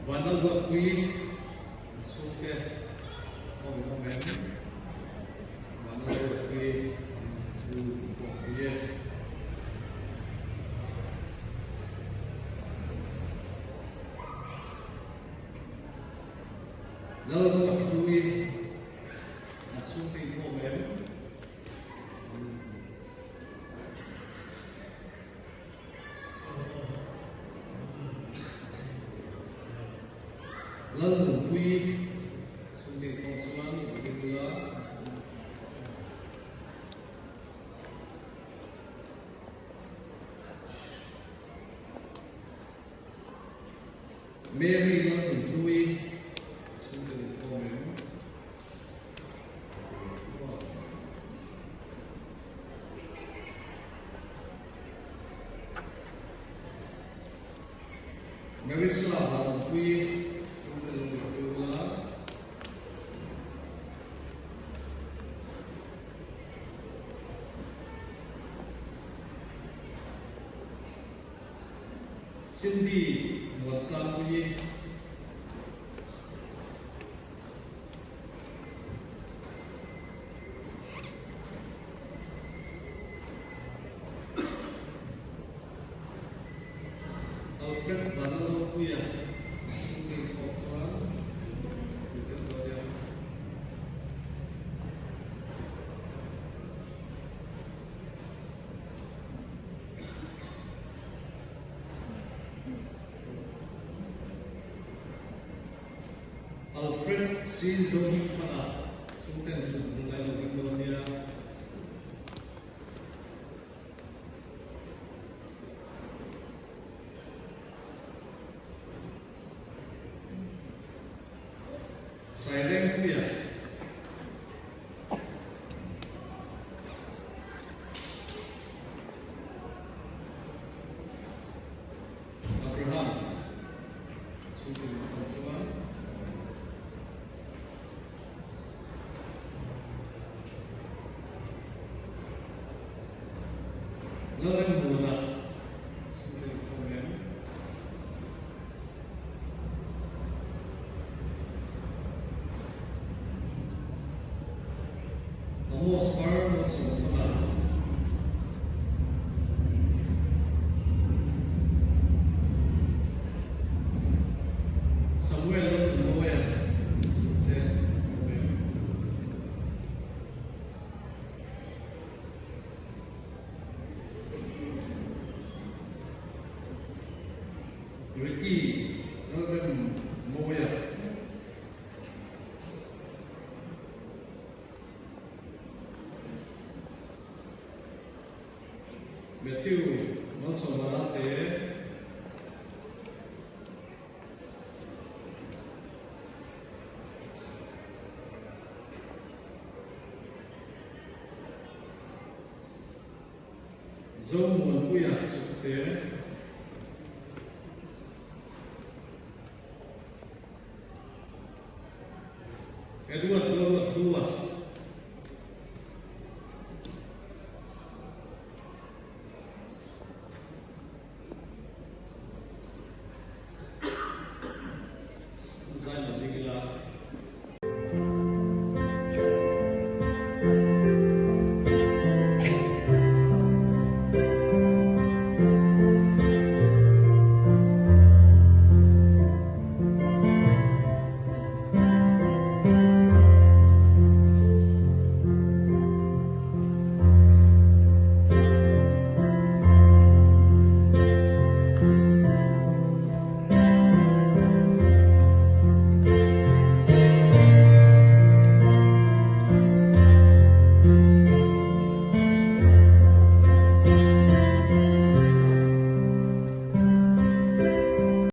One of the queen, it's okay. Oh, man. One of the queen, yes. Love of queen, that's something for man. Love of queen, something from someone, particular. Mary love of queen, something for man. Marissa love of queen. Cindy, what's up with you? Alfred, Banal, Kuya. Alfred sin dohi para sultan sultan Victoria. Silent kuya. Abraham sultan Konsuman. Lauren Mona, sultan Konsuman. Amos Farm sultan. Samuel Noel sultan Konsuman. Ricky Melvin Moya. Matthew Mansomarate. Zone Monpuya Sukte. Edward Dua.